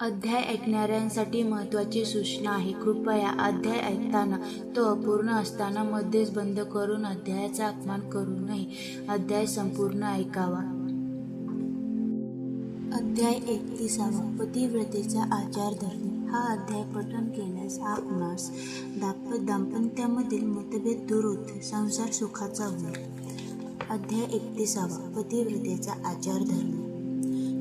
अध्याय ऐकणाऱ्यांसाठी महत्त्वाची सूचना आहे. कृपया अध्याय ऐकताना तो अपूर्ण असताना मध्येच बंद करून अध्यायाचा अपमान करू नये. अध्याय संपूर्ण ऐकावा. अध्याय 31. पतिव्रतेचा आचार धरणे. हा अध्याय पठन केल्यास आपणास दाम्पत्यामधील मतभेद दूर होतील, संसार सुखाचा होईल. अध्याय 31. पतिव्रतेचा आचार धरणे.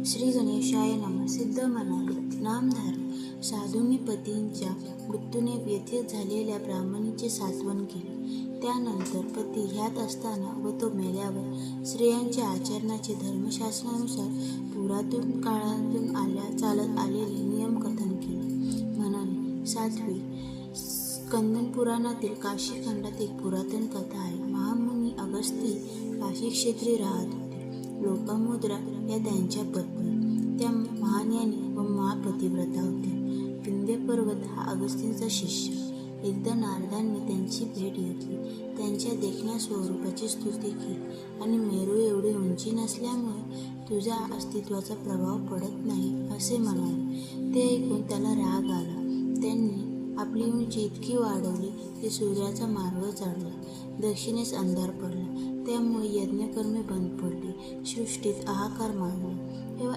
श्री गणेशाय नमः. सिद्ध म्हणाले, नामधारी साधूंनी पतींच्या मृत्यूने व्यथित झालेल्या ब्राह्मणीचे सांत्वन केले. त्यानंतर पती ह्यात असताना व तो मेल्यावर स्त्रियांच्या आचरणाचे धर्मशास्त्रानुसार पुरातन काळातून चालत आलेले नियम कथन केले. म्हणाले, 7वी स्कंद पुराणातील काशी खंडात एक पुरातन कथा आहे. महामुनी अगस्ती काशी क्षेत्री राहत होते. लोपामुद्रा या त्यांच्या पत्नी. त्या महाज्ञानी व महापतिव्रता होत्या. विंध्य पर्वत हा अगस्तींचा शिष्य. एकदा नारदांनी त्यांची भेट घेतली. त्यांच्या देखण्या स्वरूपाची स्तुती केली आणि मेरू एवढी उंची नसल्यामुळे तुझ्या अस्तित्वाचा प्रभाव पडत नाही असे म्हणाले. ते ऐकून त्याला राग आला. त्यांनी आपली उंची इतकी वाढवली की सूर्याचा मार्ग चढला, दक्षिणेस अंधार पडला. त्यामुळे यज्ञकर्मे बंद पडली. सृष्टीत हाहाकार माजला. तेव्हा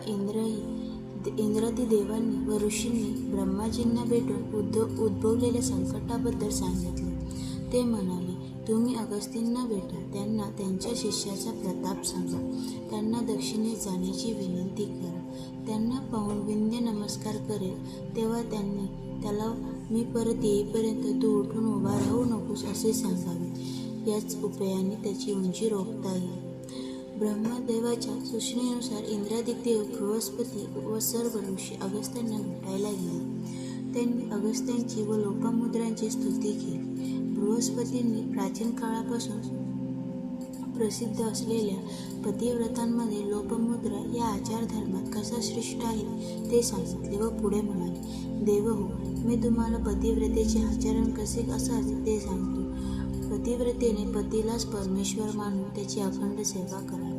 इंद्रादी देवांनी व ऋषींनी ब्रह्माजींना भेटून उद्भवलेल्या संकटाबद्दल सांगितले. ते म्हणाले, तुम्ही अगस्तींना भेटा. त्यांना त्यांच्या शिष्याचा प्रताप सांगा. त्यांना दक्षिणेस जाण्याची विनंती करा. त्यांना पाहून विंध्य नमस्कार करेल तेव्हा त्यांनी त्याला मी परत येईपर्यंत तू उठून उभा राहू नकोस असे सांगावे. याच उपायाने त्याची उंची रोखता येईल. ब्रह्मदेवाच्या सूचनेनुसार इंद्रादिक देव, बृहस्पती व सर्व ऋषी अगस्त्यांना भेटायला गेले. त्यांनी अगस्त्यांची व लोपामुद्रांची स्तुती केली. बृहस्पतींनी प्राचीन काळापासून प्रसिद्ध असलेल्या पतिव्रतांमध्ये लोपमुद्रा या आचारधर्मात कसा श्रेष्ठ आहे ते सांगितले व पुढे म्हणाले, देवहो, मी तुम्हाला पतिव्रतेचे आचरण कसे असावे ते सांगतो. पतिव्रतेने पतीलाच परमेश्वर मानून त्याची अखंड सेवा करावी.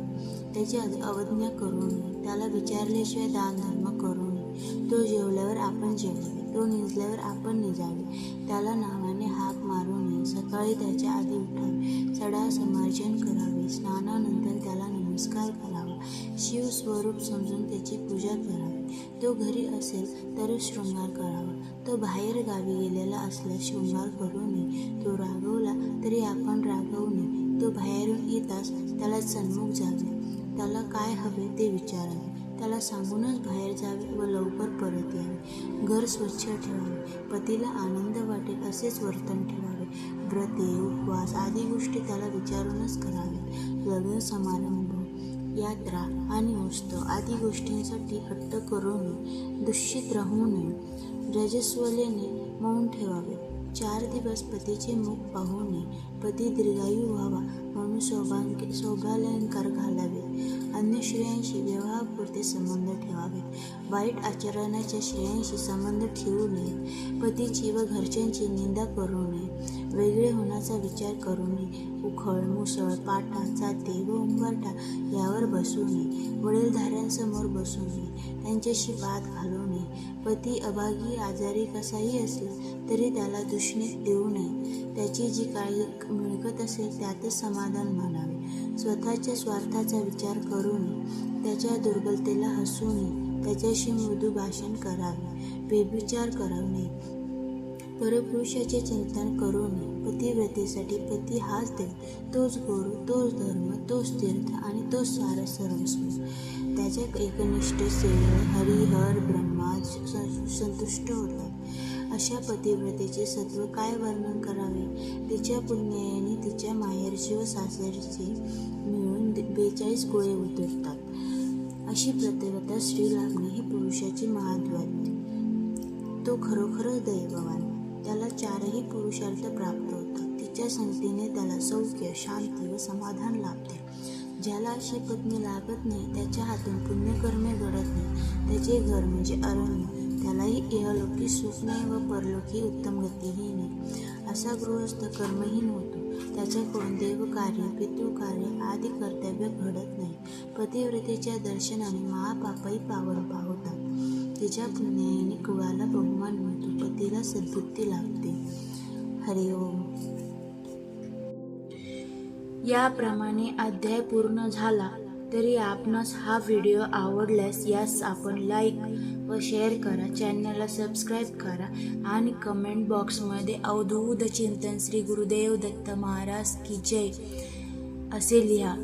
त्याची अवज्ञा करू नये. त्याला विचारल्याशिवाय दानधर्म करू नये. तो जेवल्यावर आपण जेवावे. तो निजल्यावर आपण निजावे. त्याला नावाने हाक मारू नये. सकाळी त्याच्या आधी उठावे. सडा समार्जन करावे. स्नानानंतर त्याला नमस्कार करावा. शिव स्वरूप समजून त्याची पूजा करावी. तो घरी असेल तरच शृंगार करावा. तो बाहेर गावी गेलेला असल्यास शृंगार करू नये. तो रागवला तरी आपण रागवू नये. तो बाहेरून येताच त्याला सन्मुख जावे. त्याला काय हवे ते विचारावे. त्याला सांगूनच बाहेर जावे व लवकर परत यावे. घर स्वच्छ ठेवावे. पतीला आनंद वाटेल असेच वर्तन ठेवावे. व्रते, उपवास आदी गोष्टी त्याला विचारूनच कराव्यात. लग्न समारंभ, यात्रा आणि उत्सव आदी गोष्टींसाठी हट्ट करू नये. दूषित राहू नये. रजस्वलेने मौन ठेवावे. 4 दिवस पतीचे मुख पाहू नये. पती दीर्घायू व्हावा म्हणून शोभालंकार घालावेत. अन्य स्त्रियांशी विवाहापुरते संबंध ठेवावेत. वाईट आचरणाच्या स्त्रियांशी संबंध ठेवू नये. पतीची व घरच्यांची निंदा करू नये. वेगळे होण्याचा विचार करू नये. उखळ, मुसळ, पाटा, जाते व उंबरठा यावर बसू नये. वडीलधाऱ्यांसमोर बसू नये. त्यांच्याशी वाद घालू नये. पती अभागी आजारी कसाही असला तरी त्याला दुष्णे देऊ नये. त्याची जी काही मिळकत असेल त्यातच समाधान मानावे. स्वतःच्या स्वार्थाचा विचार करू नये. त्याच्या दुर्बलतेला हसू नये. त्याच्याशी मृदू भाषण करावे. व्यभिचार करू नये. परपुरुषाचे चिंतन करू नये. पतिव्रतेसाठी पती हाच देव, तोच गुरु, तोच धर्म, तोच तीर्थ आणि तोच सारं सर्वस्व. त्याच्या एकनिष्ठ सेवेने हरिहर ब्रह्मा संतुष्ट होतात. अशा पतिव्रतेचे सत्व काय वर्णन करावे. तिच्या पुण्याने तिच्या माहेरचे व सासरचे मिळून 42 गोळे उतरतात. अशी पतिव्रता स्त्री लाभणे ही पुरुषाची महाद्वाद्य. तो खरोखरच दैववान. त्याला 4ही पुरुषार्थ प्राप्त होतात. तिच्या संगतीने त्याला सौख्य, शांती व समाधान लाभते. ज्याला अशी पत्नी लाभत नाही त्याच्या हातून पुण्यकर्मे घडत नाही. त्याचे घर म्हणजे अरण्य. त्यालाही इहलोकी सुख नाही व परलोकी उत्तम गतीही नाही. असा गृहस्थ कर्महीन होतो. त्याच्याकडून देवकार्य पितृकार्य आदी कर्तव्य घडत नाही. पतिव्रतेच्या दर्शनाने महापापही पावन पावतात. तिच्या पुण्याने कुळाला बहुमान मिळतो, पतीला सद्बुद्धी लाभते. हरिओम. याप्रमाणे अध्याय पूर्ण झाला. तरी आपणास हा व्हिडिओ आवडल्यास यास आपण लाईक व शेअर करा, चॅनलला सबस्क्राईब करा आणि कमेंट बॉक्समध्ये अवधूत चिंतन श्री गुरुदेव दत्त महाराज की जय असे लिहा.